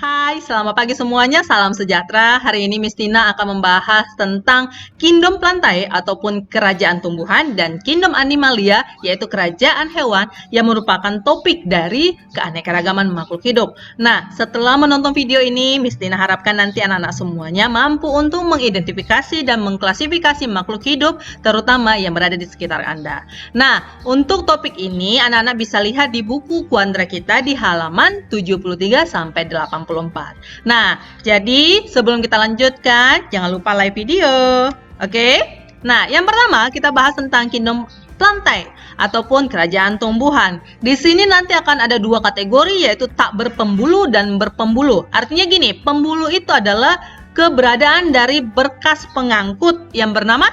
Hai, selamat pagi semuanya. Salam sejahtera. Hari ini Miss Tina akan membahas tentang Kingdom Plantae ataupun kerajaan tumbuhan dan Kingdom Animalia, yaitu kerajaan hewan yang merupakan topik dari keanekaragaman makhluk hidup. Nah, setelah menonton video ini, Miss Tina harapkan nanti anak-anak semuanya mampu untuk mengidentifikasi dan mengklasifikasi makhluk hidup, terutama yang berada di sekitar Anda. Nah, untuk topik ini, anak-anak bisa lihat di buku kuadra kita di halaman 73 sampai 84. Nah, jadi sebelum kita lanjutkan, jangan lupa like video. Oke? Nah, yang pertama kita bahas tentang Kingdom Plantae ataupun kerajaan tumbuhan. Di sini nanti akan ada dua kategori, yaitu tak berpembulu dan berpembulu. Artinya gini, pembulu itu adalah keberadaan dari berkas pengangkut yang bernama,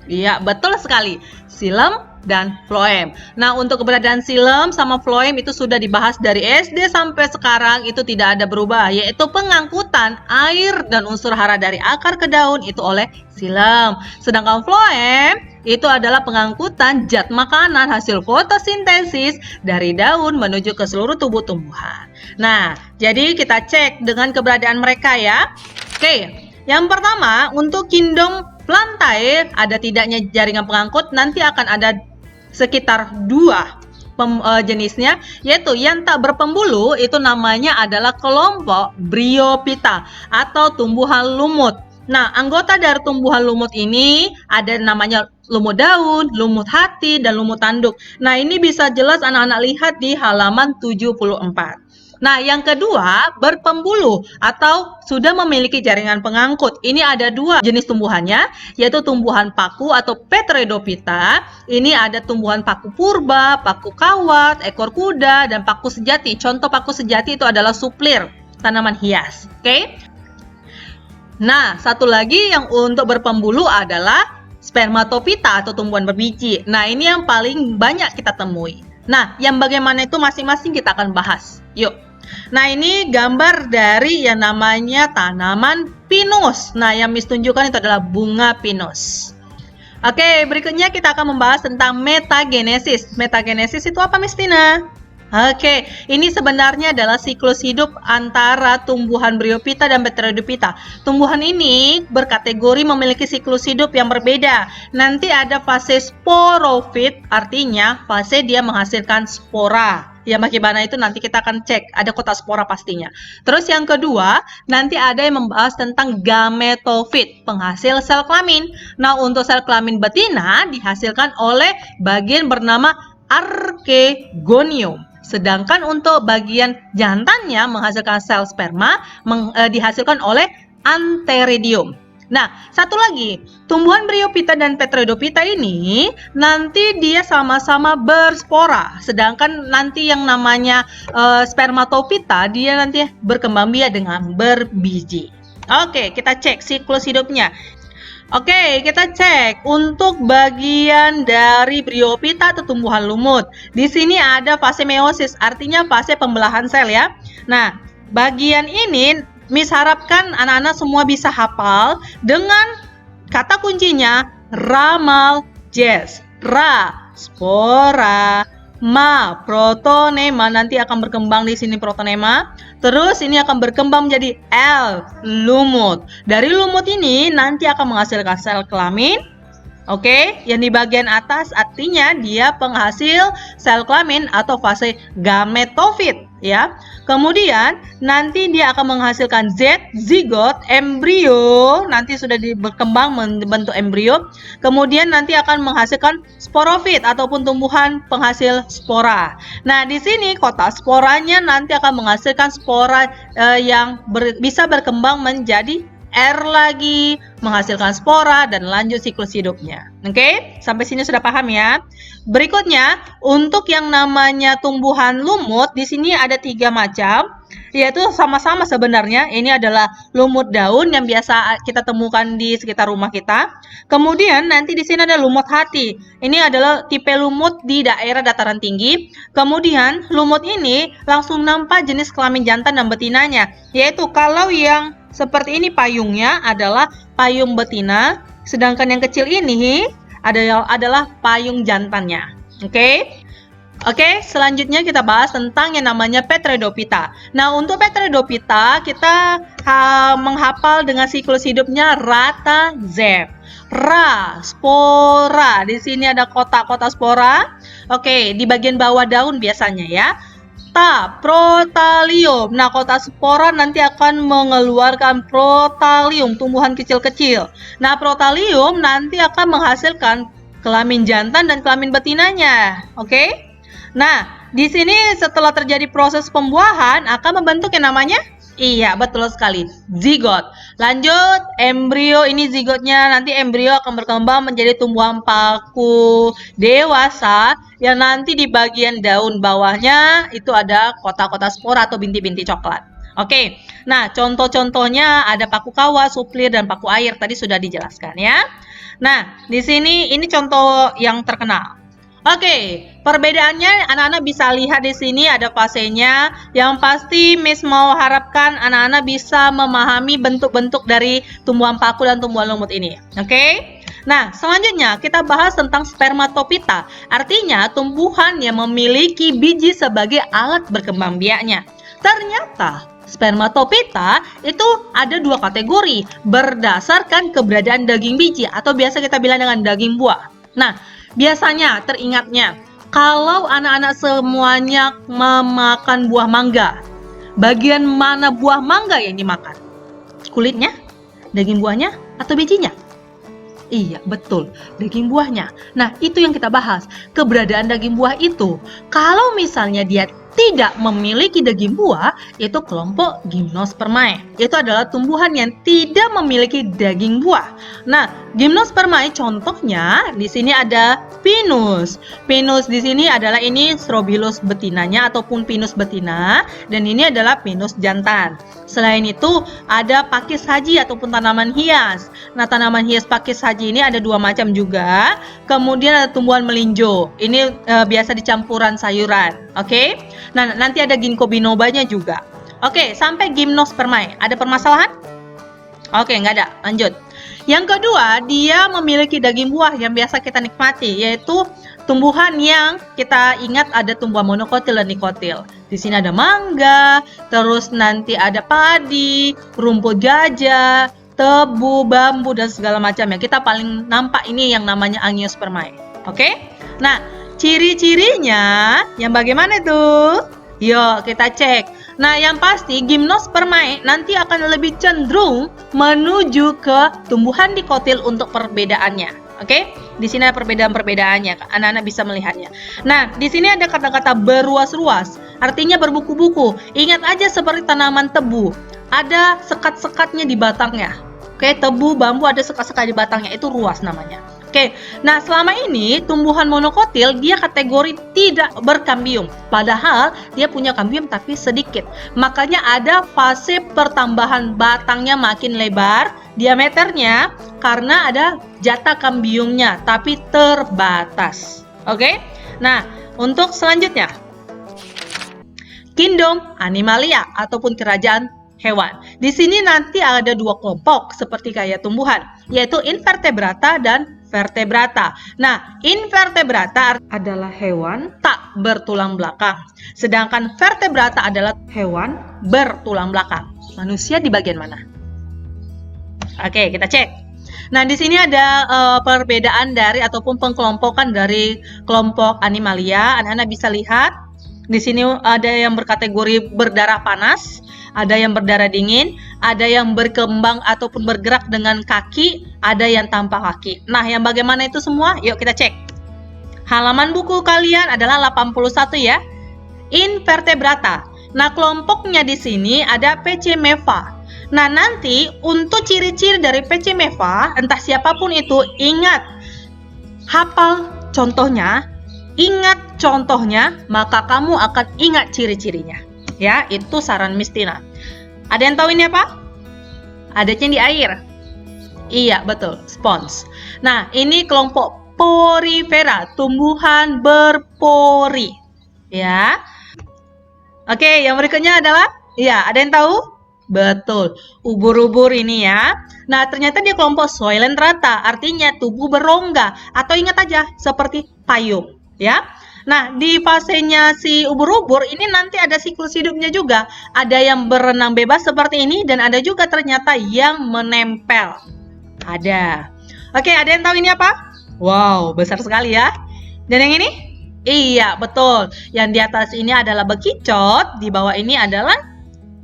iya, betul sekali, xilem dan floem. Nah, untuk keberadaan xilem sama floem itu sudah dibahas dari SD sampai sekarang, itu tidak ada berubah, yaitu pengangkutan air dan unsur hara dari akar ke daun itu oleh xilem. Sedangkan floem itu adalah pengangkutan zat makanan hasil fotosintesis dari daun menuju ke seluruh tubuh tumbuhan. Nah, jadi kita cek dengan keberadaan mereka ya. Oke, yang pertama untuk Kingdom Plantae ada tidaknya jaringan pengangkut, nanti akan ada sekitar dua jenisnya, yaitu yang tak berpembulu itu namanya adalah kelompok Bryophyta atau tumbuhan lumut. Nah, anggota dari tumbuhan lumut ini ada namanya lumut daun, lumut hati, dan lumut tanduk. Nah, ini bisa jelas anak-anak lihat di halaman 74. Nah, yang kedua, berpembulu atau sudah memiliki jaringan pengangkut. Ini ada dua jenis tumbuhannya, yaitu tumbuhan paku atau Pteridophyta. Ini ada tumbuhan paku purba, paku kawat, ekor kuda, dan paku sejati. Contoh paku sejati itu adalah suplir, tanaman hias. Oke? Nah, satu lagi yang untuk berpembulu adalah Spermatophyta atau tumbuhan berbiji. Nah, ini yang paling banyak kita temui. Nah, yang bagaimana itu masing-masing kita akan bahas. Yuk. Nah, ini gambar dari yang namanya tanaman pinus. Nah, yang Miss tunjukkan itu adalah bunga pinus. Oke, berikutnya kita akan membahas tentang metagenesis. Metagenesis itu apa, Miss Tina? Oke, ini sebenarnya adalah siklus hidup antara tumbuhan Bryophyta dan Pteridophyta. Tumbuhan ini berkategori memiliki siklus hidup yang berbeda. Nanti ada fase sporofit, artinya fase dia menghasilkan spora. Ya, bagaimana itu nanti kita akan cek, ada kotak spora pastinya. Terus yang kedua, nanti ada yang membahas tentang gametofit, penghasil sel kelamin. Nah, untuk sel kelamin betina dihasilkan oleh bagian bernama archegonium. Sedangkan untuk bagian jantannya menghasilkan sel sperma dihasilkan oleh antheridium. Nah, satu lagi, tumbuhan Bryophyta dan Pteridophyta ini nanti dia sama-sama berspora. Sedangkan nanti yang namanya Spermatophyta dia nanti berkembang biak dengan berbiji. Oke, kita cek siklus hidupnya. Oke, kita cek untuk bagian dari Bryophyta atau tumbuhan lumut. Di sini ada fase meiosis, artinya fase pembelahan sel ya. Nah, bagian ini Miss harapkan anak-anak semua bisa hafal dengan kata kuncinya ramal jes. Ra, spora. Ma, protonema, nanti akan berkembang di sini protonema. Terus ini akan berkembang menjadi L, lumut. Dari lumut ini nanti akan menghasilkan sel kelamin. Oke, yang di bagian atas artinya dia penghasil sel kelamin atau fase gametofit ya. Kemudian nanti dia akan menghasilkan Z, zigot, embrio, nanti sudah berkembang membentuk embrio. Kemudian nanti akan menghasilkan sporofit ataupun tumbuhan penghasil spora. Nah, di sini kotak sporanya nanti akan menghasilkan spora yang bisa berkembang menjadi R lagi, menghasilkan spora, dan lanjut siklus hidupnya. Oke, sampai sini sudah paham ya? Berikutnya, untuk yang namanya tumbuhan lumut, di sini ada 3 macam, yaitu sama-sama sebenarnya. Ini adalah lumut daun yang biasa kita temukan di sekitar rumah kita. Kemudian nanti di sini ada lumut hati. Ini adalah tipe lumut di daerah dataran tinggi. Kemudian lumut ini langsung nampak jenis kelamin jantan dan betinanya, yaitu kalau yang seperti ini payungnya adalah payung betina, sedangkan yang kecil ini adalah payung jantannya. Oke? Oke, selanjutnya kita bahas tentang yang namanya Petredophyta. Nah, untuk Petredophyta kita menghafal dengan siklus hidupnya rata zep. Ra, spora. Di sini ada kotak-kotak spora. Oke, di bagian bawah daun biasanya ya. Ta, protalium. Nah, kotak spora nanti akan mengeluarkan protalium, tumbuhan kecil-kecil. Nah, protalium nanti akan menghasilkan kelamin jantan dan kelamin betinanya. Oke? Nah, di sini setelah terjadi proses pembuahan akan membentuk yang namanya betul sekali, zigot. Lanjut, embrio ini zigotnya, nanti embrio akan berkembang menjadi tumbuhan paku dewasa yang nanti di bagian daun bawahnya itu ada kotak-kotak spora atau bintik-bintik coklat. Oke, nah contoh-contohnya ada paku kawah, suplir, dan paku air. Tadi sudah dijelaskan ya. Nah, di sini ini contoh yang terkenal. Oke, perbedaannya anak-anak bisa lihat di sini ada fasenya. Yang pasti Miss mau harapkan anak-anak bisa memahami bentuk-bentuk dari tumbuhan paku dan tumbuhan lumut ini. Oke? Nah, selanjutnya kita bahas tentang spermatophyta. Artinya tumbuhan yang memiliki biji sebagai alat berkembang biaknya. Ternyata spermatophyta itu ada dua kategori berdasarkan keberadaan daging biji atau biasa kita bilang dengan daging buah. Nah, biasanya teringatnya, kalau anak-anak semuanya memakan buah mangga, bagian mana buah mangga yang dimakan? Kulitnya, daging buahnya, atau bijinya? Iya, betul, daging buahnya. Nah, itu yang kita bahas, keberadaan daging buah itu. Kalau misalnya dia tidak memiliki daging buah, itu kelompok Gymnospermae. Itu adalah tumbuhan yang tidak memiliki daging buah. Nah, Gymnospermae contohnya di sini ada Pinus. Pinus di sini adalah ini Strobilus betinanya ataupun Pinus betina, dan ini adalah Pinus jantan. Selain itu ada pakis haji ataupun tanaman hias. Nah, tanaman hias pakis haji ini ada dua macam juga. Kemudian ada tumbuhan melinjo. Ini biasa dicampuran sayuran. Oke? Nah, nanti ada ginkgo bilobanya juga. Oke, sampai Gymnospermae. Ada permasalahan? Oke, nggak ada. Lanjut. Yang kedua, dia memiliki daging buah yang biasa kita nikmati, yaitu tumbuhan yang kita ingat ada tumbuhan monokotil dan dikotil. Di sini ada mangga, terus nanti ada padi, rumput gajah, tebu, bambu, dan segala macamnya. Kita paling nampak ini yang namanya Angiospermae. Oke? Nah, ciri-cirinya yang bagaimana tuh? Yuk kita cek. Nah, yang pasti Gymnospermae nanti akan lebih cenderung menuju ke tumbuhan dikotil untuk perbedaannya. Oke? Di sini ada perbedaan-perbedaannya. Anak-anak bisa melihatnya. Nah, di sini ada kata-kata beruas-ruas. Artinya berbuku-buku. Ingat aja seperti tanaman tebu. Ada sekat-sekatnya di batangnya. Oke, tebu, bambu ada sekat-sekat di batangnya. Itu ruas namanya. Oke, nah selama ini tumbuhan monokotil dia kategori tidak berkambium. Padahal dia punya kambium tapi sedikit. Makanya ada fase pertambahan batangnya makin lebar diameternya karena ada jatah kambiumnya tapi terbatas. Oke, nah untuk selanjutnya Kingdom Animalia ataupun kerajaan hewan. Di sini nanti ada dua kelompok seperti kayak tumbuhan, yaitu invertebrata dan vertebrata. Nah, invertebrata adalah hewan tak bertulang belakang, sedangkan vertebrata adalah hewan bertulang belakang. Manusia di bagian mana? Oke, kita cek. Nah, di sini ada perbedaan dari ataupun pengkelompokan dari kelompok Animalia. Anak-anak bisa lihat. Di sini ada yang berkategori berdarah panas, ada yang berdarah dingin, ada yang berkembang ataupun bergerak dengan kaki, ada yang tanpa kaki. Nah, yang bagaimana itu semua? Yuk kita cek. Halaman buku kalian adalah 81 ya. Invertebrata. Nah, kelompoknya di sini ada Pecemeva. Nah, nanti untuk ciri-ciri dari Pecemeva, entah siapapun itu, ingat, hafal contohnya, ingat contohnya, maka kamu akan ingat ciri-cirinya. Ya, itu saran Miss Tina. Ada yang tahu ini apa? Adanya di air. Iya, betul, spons. Nah, ini kelompok Porifera, tumbuhan berpori. Ya. Oke, yang berikutnya adalah, ya, ada yang tahu? Betul, ubur-ubur ini ya. Nah, ternyata dia kelompok Coelenterata, artinya tubuh berongga. Atau ingat aja, seperti payung. Ya. Nah, di fasenya si ubur-ubur ini nanti ada siklus hidupnya juga. Ada yang berenang bebas seperti ini dan ada juga ternyata yang menempel. Ada. Oke, ada yang tahu ini apa? Wow, besar sekali ya. Dan yang ini? Iya, betul. Yang di atas ini adalah bekicot, di bawah ini adalah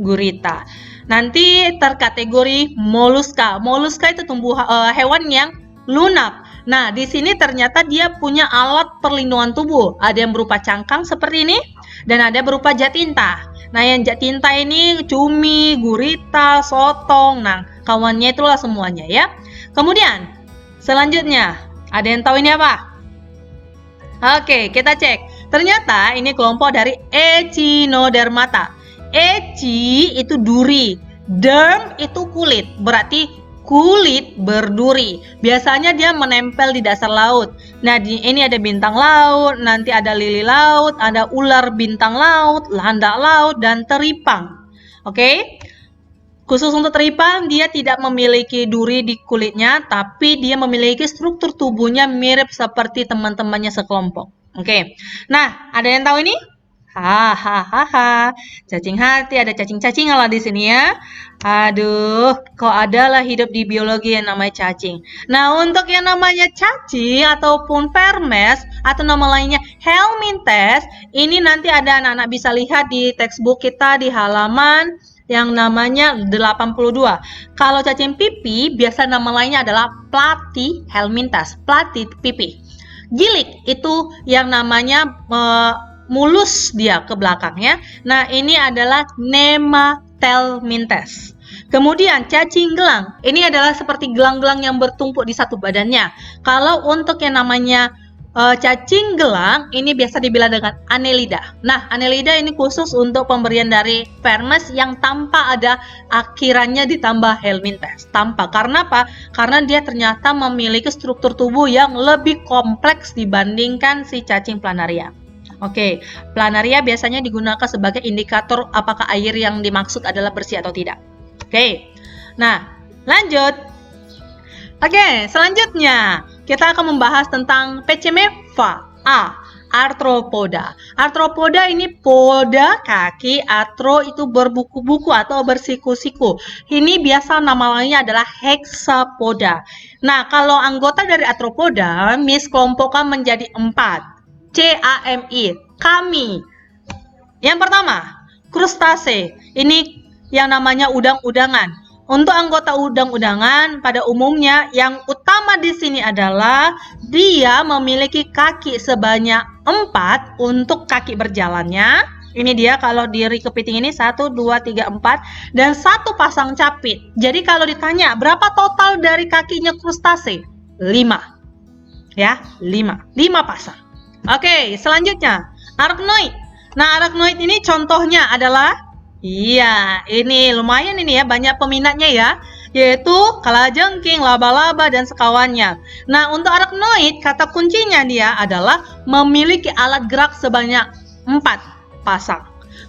gurita. Nanti terkategori moluska. Moluska itu hewan yang lunak. Nah, di sini ternyata dia punya alat perlindungan tubuh. Ada yang berupa cangkang seperti ini dan ada berupa jatinta. Nah, yang jatinta ini cumi, gurita, sotong. Nah, kawannya itulah semuanya ya. Kemudian, selanjutnya, ada yang tahu ini apa? Oke, kita cek. Ternyata ini kelompok dari Echinodermata. Echi itu duri, derm itu kulit, berarti kulit berduri. Biasanya dia menempel di dasar laut. Nah, ini ada bintang laut, nanti ada lili laut, ada ular bintang laut, landak laut, dan teripang. Oke? Khusus untuk teripang, dia tidak memiliki duri di kulitnya, tapi dia memiliki struktur tubuhnya mirip seperti teman-temannya sekelompok. Oke. Nah, ada yang tahu ini? Hahaha. Cacing hati, ada cacing-cacing lah di sini ya. Aduh, kok adalah hidup di biologi yang namanya cacing. Nah, untuk yang namanya cacing ataupun permes atau nama lainnya helminthes, ini nanti ada anak-anak bisa lihat di textbook kita di halaman yang namanya 82. Kalau cacing pipi, biasa nama lainnya adalah platyhelminthes, platy pipi. Gilik itu yang namanya mulus dia ke belakangnya. Nah, ini adalah nemathelminthes. Kemudian cacing gelang, ini adalah seperti gelang-gelang yang bertumpuk di satu badannya. Kalau untuk yang namanya cacing gelang ini biasa dibilang dengan Annelida. Nah, Annelida ini khusus untuk pemberian dari Vermes yang tanpa ada akhirannya ditambah helminthes. Tanpa. Karena apa? Karena dia ternyata memiliki struktur tubuh yang lebih kompleks dibandingkan si cacing planaria. Oke, planaria biasanya digunakan sebagai indikator apakah air yang dimaksud adalah bersih atau tidak. Oke, nah lanjut. Oke, selanjutnya kita akan membahas tentang Pecemepha A, arthropoda. Arthropoda ini poda kaki, arthro itu berbuku-buku atau bersiku-siku. Ini biasa nama lainnya adalah hexapoda. Nah, kalau anggota dari arthropoda, kelompokkan menjadi 4. CAMI, kami. Yang pertama, krustase. Ini yang namanya udang-udangan. Untuk anggota udang-udangan pada umumnya yang utama di sini adalah dia memiliki kaki sebanyak 4 untuk kaki berjalannya. Ini dia kalau diri kepiting ini 1, 2, 3, 4 dan 1 pasang capit. Jadi kalau ditanya berapa total dari kakinya krustase? 5. Ya, 5 pasang. Oke, selanjutnya arachnoid. Nah, arachnoid ini contohnya adalah ini lumayan ini ya, banyak peminatnya ya, yaitu kalajengking, laba-laba dan sekawannya. Nah, untuk arachnoid kata kuncinya dia adalah memiliki alat gerak sebanyak 4 pasang.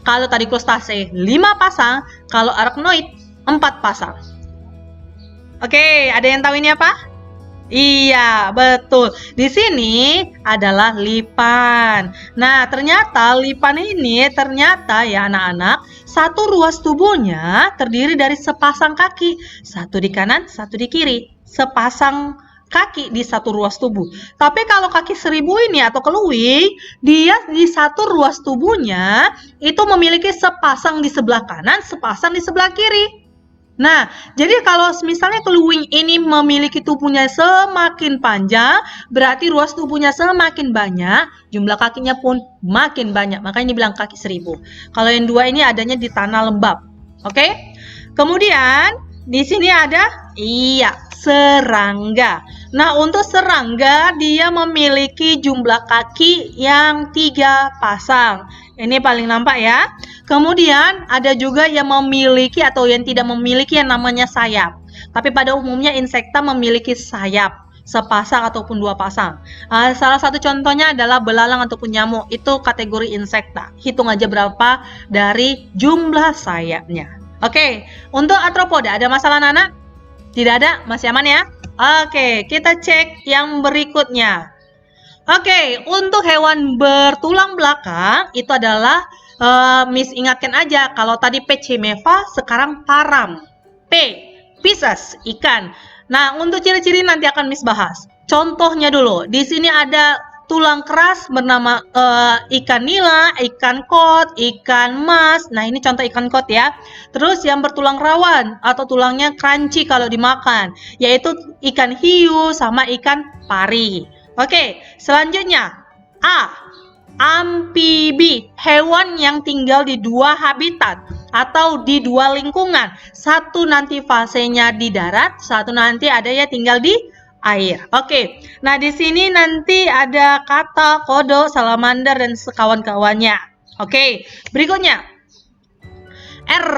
Kalau tadi krustase 5 pasang, kalau arachnoid 4 pasang. Oke, ada yang tahu ini apa? Iya, betul. Di sini adalah lipan. Nah, ternyata lipan ini ternyata ya anak-anak, satu ruas tubuhnya terdiri dari sepasang kaki. Satu di kanan, satu di kiri. Sepasang kaki di satu ruas tubuh. Tapi kalau kaki 1000 ini atau keluing, dia di satu ruas tubuhnya itu memiliki sepasang di sebelah kanan, sepasang di sebelah kiri. Nah, jadi kalau misalnya keluing ini memiliki tubuhnya semakin panjang, berarti ruas tubuhnya semakin banyak, jumlah kakinya pun makin banyak. Makanya dibilang kaki 1000. Kalau yang 2 ini adanya di tanah lembab. Oke? Kemudian, di sini ada, serangga. Nah, untuk serangga, dia memiliki jumlah kaki yang 3 pasang. Ini paling nampak ya. Kemudian ada juga yang memiliki atau yang tidak memiliki yang namanya sayap. Tapi pada umumnya insekta memiliki sayap sepasang ataupun 2 pasang. Salah satu contohnya adalah belalang ataupun nyamuk. Itu kategori insekta. Hitung aja berapa dari jumlah sayapnya. Oke, untuk arthropoda ada masalah anak-anak? Tidak ada? Masih aman ya? Oke, kita cek yang berikutnya. Oke, untuk hewan bertulang belakang itu adalah Miss ingatkan aja kalau tadi P cimeva, sekarang param. P Pisces, ikan. Nah, untuk ciri-ciri nanti akan Miss bahas. Contohnya dulu, di sini ada tulang keras bernama ikan nila, ikan kod, ikan mas. Nah, ini contoh ikan kod ya. Terus yang bertulang rawan atau tulangnya crunchy kalau dimakan, yaitu ikan hiu sama ikan pari. Oke, selanjutnya A. Amfibi, hewan yang tinggal di dua habitat atau di dua lingkungan. Satu nanti fasenya di darat, satu nanti ada ya tinggal di air. Oke, nah di sini nanti ada kata, kodo, salamander, dan kawan-kawannya. Oke, berikutnya R.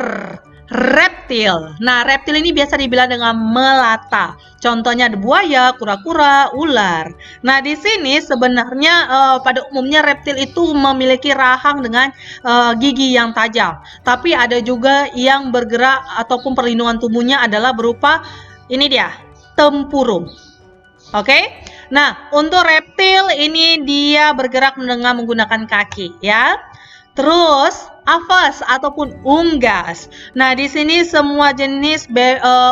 Reptil. Nah, reptil ini biasa dibilang dengan melata. Contohnya ada buaya, kura-kura, ular. Nah, di sini sebenarnya pada umumnya reptil itu memiliki rahang dengan gigi yang tajam. Tapi ada juga yang bergerak ataupun perlindungan tubuhnya adalah berupa ini dia, tempurung. Oke? Nah, untuk reptil ini dia bergerak dengan menggunakan kaki, ya. Terus aves ataupun unggas. Nah, di sini semua jenis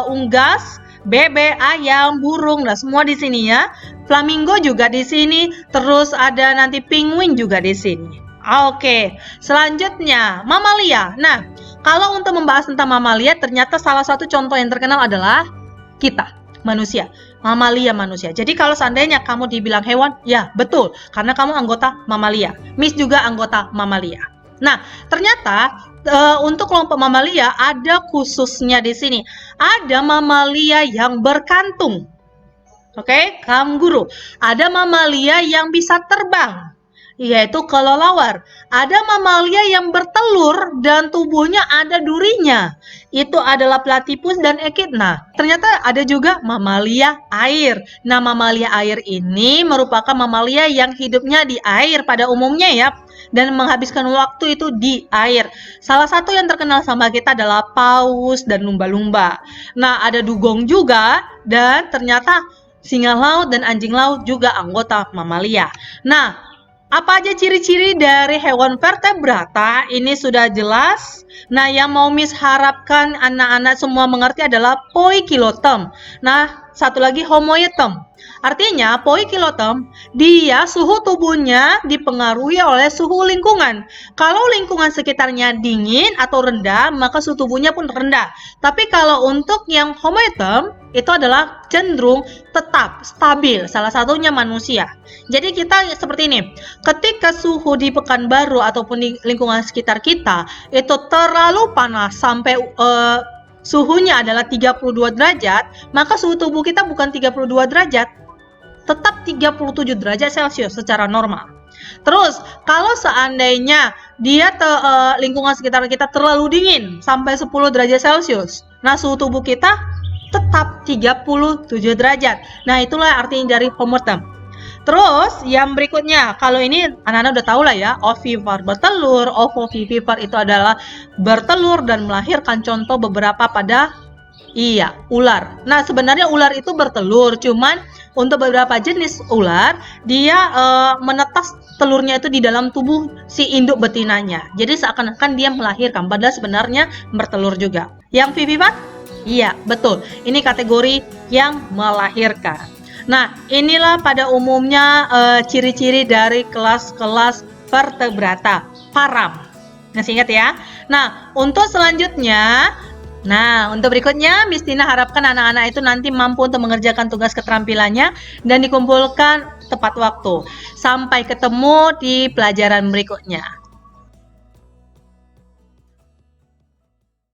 unggas, bebek, ayam, burung, nah semua di sini ya. Flamingo juga di sini, terus ada nanti penguin juga di sini. Oke, selanjutnya mamalia. Nah, kalau untuk membahas tentang mamalia, ternyata salah satu contoh yang terkenal adalah kita, manusia. Mamalia manusia. Jadi kalau seandainya kamu dibilang hewan, ya betul, karena kamu anggota mamalia. Miss juga anggota mamalia. Nah, ternyata untuk kelompok mamalia ada khususnya di sini. Ada mamalia yang berkantung. Oke, kanguru. Ada mamalia yang bisa terbang, yaitu kelelawar. Ada mamalia yang bertelur dan tubuhnya ada durinya. Itu adalah platypus dan echidna. Ternyata ada juga mamalia air. Nah, mamalia air ini merupakan mamalia yang hidupnya di air pada umumnya ya, dan menghabiskan waktu itu di air. Salah satu yang terkenal sama kita adalah paus dan lumba-lumba. Nah, ada dugong juga, dan ternyata singa laut dan anjing laut juga anggota mamalia. Nah, apa aja ciri-ciri dari hewan vertebrata? Ini sudah jelas. Nah, yang mau Miss harapkan anak-anak semua mengerti adalah poikilotem. Nah, satu lagi homoetem. Artinya, poikilotem, dia suhu tubuhnya dipengaruhi oleh suhu lingkungan. Kalau lingkungan sekitarnya dingin atau rendah, maka suhu tubuhnya pun rendah. Tapi kalau untuk yang homoetem, itu adalah cenderung tetap, stabil, salah satunya manusia. Jadi kita seperti ini, ketika suhu di Pekanbaru ataupun di lingkungan sekitar kita, itu terlalu panas sampai suhunya adalah 32 derajat, maka suhu tubuh kita bukan 32 derajat, tetap 37 derajat Celcius secara normal. Terus, kalau seandainya dia lingkungan sekitar kita terlalu dingin sampai 10 derajat Celcius, nah suhu tubuh kita tetap 37 derajat. Nah, itulah artinya dari homoetem. Terus yang berikutnya, kalau ini anak-anak udah tahu lah ya, ovivipar bertelur, ovovivipar itu adalah bertelur dan melahirkan. Contoh beberapa pada ular. Nah, sebenarnya ular itu bertelur, cuman untuk beberapa jenis ular dia menetas telurnya itu di dalam tubuh si induk betinanya. Jadi seakan-akan dia melahirkan, padahal sebenarnya bertelur juga. Yang vivipar? Iya, betul. Ini kategori yang melahirkan. Nah, inilah pada umumnya ciri-ciri dari kelas-kelas vertebrata, param. Masih ingat ya? Nah, untuk selanjutnya, untuk berikutnya, Miss Tina harapkan anak-anak itu nanti mampu untuk mengerjakan tugas keterampilannya dan dikumpulkan tepat waktu. Sampai ketemu di pelajaran berikutnya.